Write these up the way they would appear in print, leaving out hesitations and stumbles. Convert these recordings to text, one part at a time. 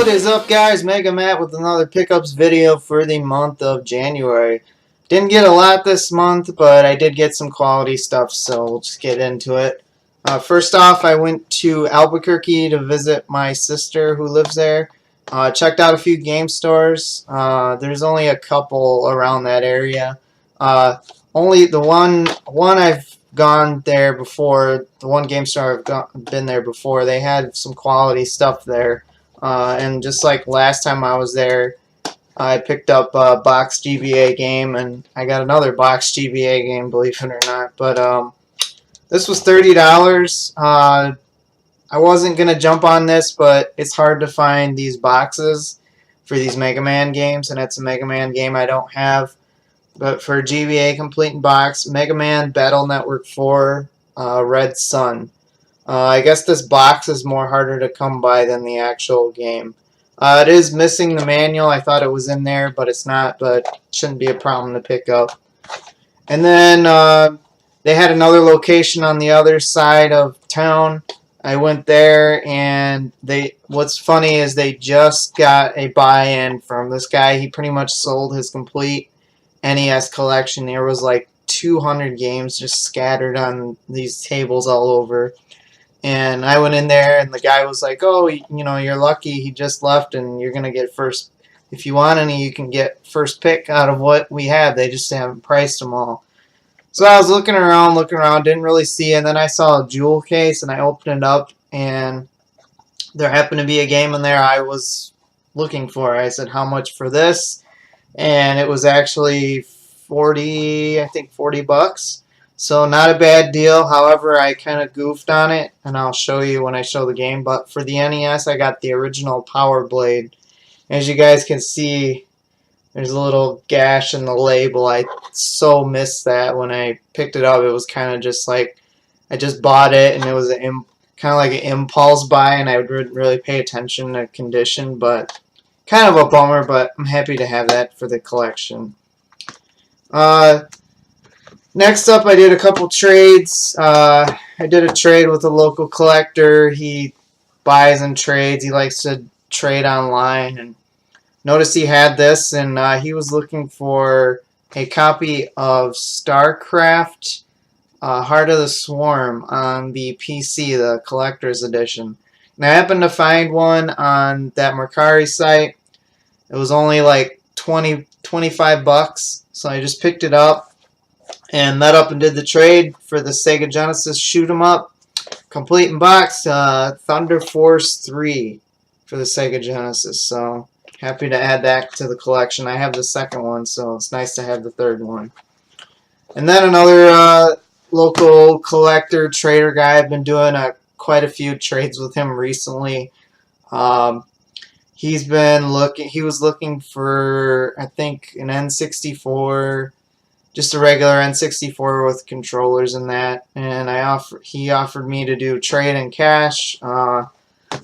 What is up, guys? Mega Matt with another pickups video for the month of January. Didn't get a lot this month, but I did get some quality stuff, so we'll just get into it. First off, I went to Albuquerque to visit my sister who lives there. Checked out a few game stores. There's only a couple around that area. Only the one I've gone there before, the one game store I've been there before, they had some quality stuff there. And just like last time I was there, I picked up a box GBA game, and I got another box GBA game, believe it or not. But this was $30. I wasn't going to jump on this, but it's hard to find these boxes for these Mega Man games, and it's a Mega Man game I don't have. But for GBA Complete in Box, Mega Man Battle Network 4, Red Sun. I guess this box is more harder to come by than the actual game. It is missing the manual. I thought it was in there, but it's not, but it shouldn't be a problem to pick up. And then they had another location on the other side of town. I went there, and what's funny is they just got a buy-in from this guy. He pretty much sold his complete NES collection. There was like 200 games just scattered on these tables all over. And I went in there, and the guy was like, "Oh, you know, you're lucky. He just left, and you're gonna get first. If you want any, you can get first pick out of what we have. They just haven't priced them all." So I was looking around, didn't really see it. And then I saw a jewel case, and I opened it up, and there happened to be a game in there I was looking for. I said, "How much for this?" And it was actually 40, I think 40 bucks. So not a bad deal. However, I kind of goofed on it, and I'll show you when I show the game. But for the NES, I got the original Power Blade. As you guys can see, there's a little gash in the label. I so missed that when I picked it up. It was kind of just like I just bought it, and it was kind of like an impulse buy, and I would really pay attention to condition. But kind of a bummer, but I'm happy to have that for the collection. Next up, I did a couple trades. I did a trade with a local collector. He buys and trades. He likes to trade online. And notice he had this, and he was looking for a copy of StarCraft Heart of the Swarm on the PC, the collector's edition. And I happened to find one on that Recari site. It was only like 25 bucks, so I just picked it up and met up and did the trade for the Sega Genesis shoot 'em up, complete in box, Thunder Force 3 for the Sega Genesis. So happy to add that to the collection. I have the second one, so it's nice to have the third one. And then another local collector trader guy. I've been doing quite a few trades with him recently. He was looking for, I think, an N64. Just a regular N64 with controllers and that, and he offered me to do trade and cash,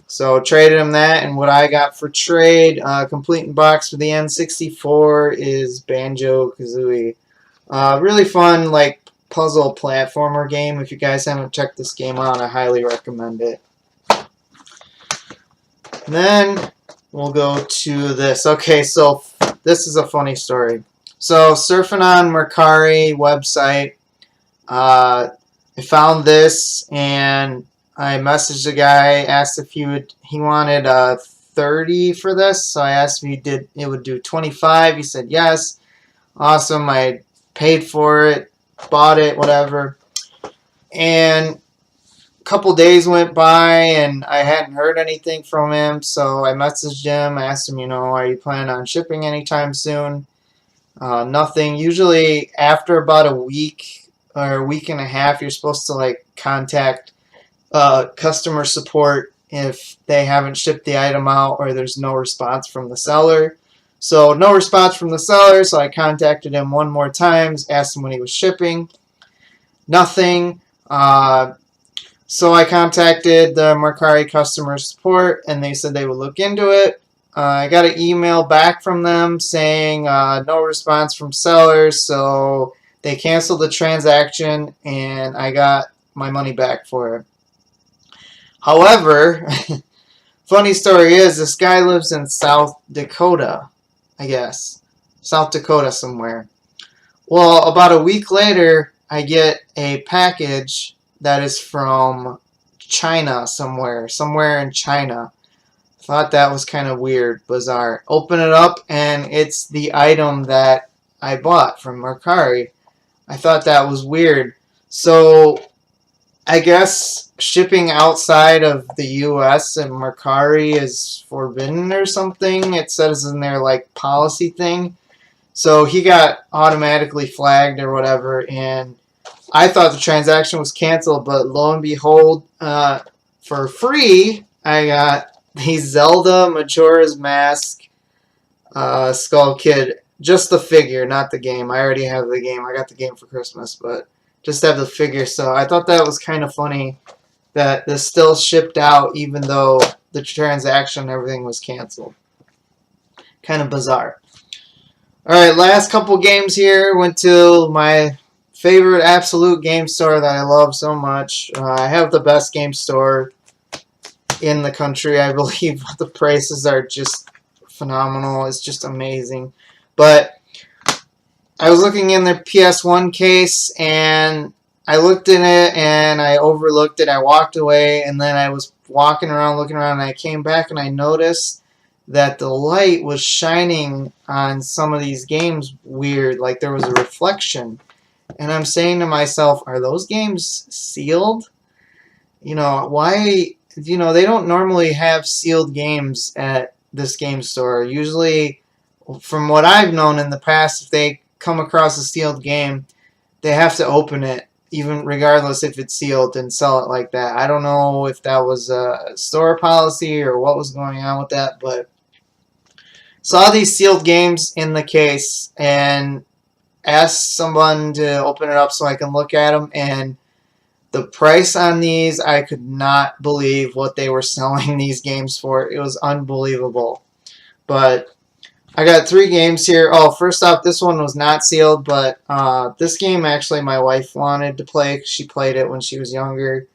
so traded him that, and what I got for trade, complete in box for the N64 is Banjo-Kazooie. Really fun, like, puzzle platformer game. If you guys haven't checked this game out, I highly recommend it. And then we'll go to this. Okay, so this is a funny story. So surfing on Recari website, I found this, and I messaged the guy, asked if he wanted 30 for this. So I asked if it would do 25. He said yes. Awesome. I paid for it, bought it, whatever. And a couple days went by, and I hadn't heard anything from him. So I messaged him, asked him, are you planning on shipping anytime soon? Nothing. Usually after about a week or a week and a half, you're supposed to like contact customer support if they haven't shipped the item out or there's no response from the seller. So no response from the seller, so I contacted him one more time, asked him when he was shipping. Nothing. So I contacted the Recari customer support, and they said they would look into it. I got an email back from them saying no response from sellers, so they canceled the transaction, and I got my money back for it. However, Funny story is, this guy lives in South Dakota, I guess. South Dakota somewhere. Well, about a week later, I get a package that is from China somewhere in China. Thought that was kind of weird, bizarre. Open it up, and it's the item that I bought from Recari. I thought that was weird. So, I guess shipping outside of the U.S. and Recari is forbidden or something. It says in their, like, policy thing. So, he got automatically flagged or whatever, and I thought the transaction was canceled, but lo and behold, for free, I got the Zelda Majora's Mask Skull Kid. Just the figure, not the game. I already have the game. I got the game for Christmas, but just have the figure. So I thought that was kind of funny that this still shipped out even though the transaction and everything was canceled. Kind of bizarre. Alright, last couple games here. Went to my favorite absolute game store that I love so much. I have the best game store in the country, I believe. The prices are just phenomenal. It's just amazing. But I was looking in their PS1 case, and I looked in it, and I overlooked it. I walked away, and then I was walking around, looking around, and I came back, and I noticed that the light was shining on some of these games weird, like there was a reflection. And I'm saying to myself, are those games sealed? You know, why? You know, they don't normally have sealed games at this game store. Usually, from what I've known in the past, if they come across a sealed game, they have to open it, even regardless if it's sealed, and sell it like that. I don't know if that was a store policy or what was going on with that, but saw these sealed games in the case and asked someone to open it up so I can look at them, and the price on these, I could not believe what they were selling these games for. It was unbelievable. But I got 3 games here. Oh, first off, this one was not sealed, but this game actually my wife wanted to play because she played it when she was younger.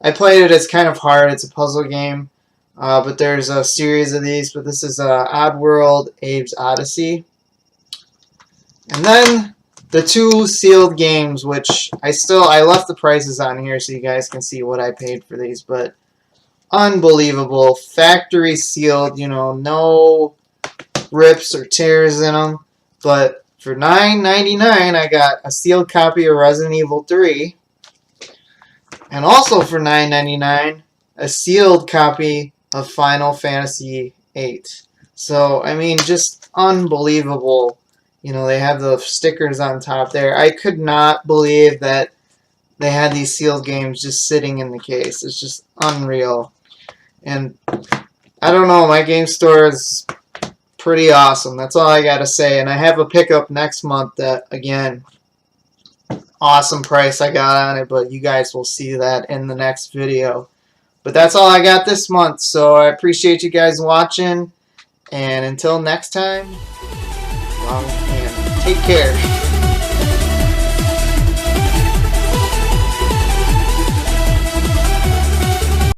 I played it. It's kind of hard. It's a puzzle game. But there's a series of these. But this is Oddworld, Abe's Odyssey. And then the 2 sealed games, which I left the prices on here so you guys can see what I paid for these. But unbelievable. Factory sealed, you know, no rips or tears in them. But for $9.99, I got a sealed copy of Resident Evil 3. And also for $9.99, a sealed copy of Final Fantasy VIII. So, I mean, just unbelievable. You know, they have the stickers on top there. I could not believe that they had these sealed games just sitting in the case. It's just unreal. And I don't know, my game store is pretty awesome. That's all I gotta say. And I have a pickup next month that, again, awesome price I got on it, but you guys will see that in the next video. But that's all I got this month, so I appreciate you guys watching. And until next time, long and take care.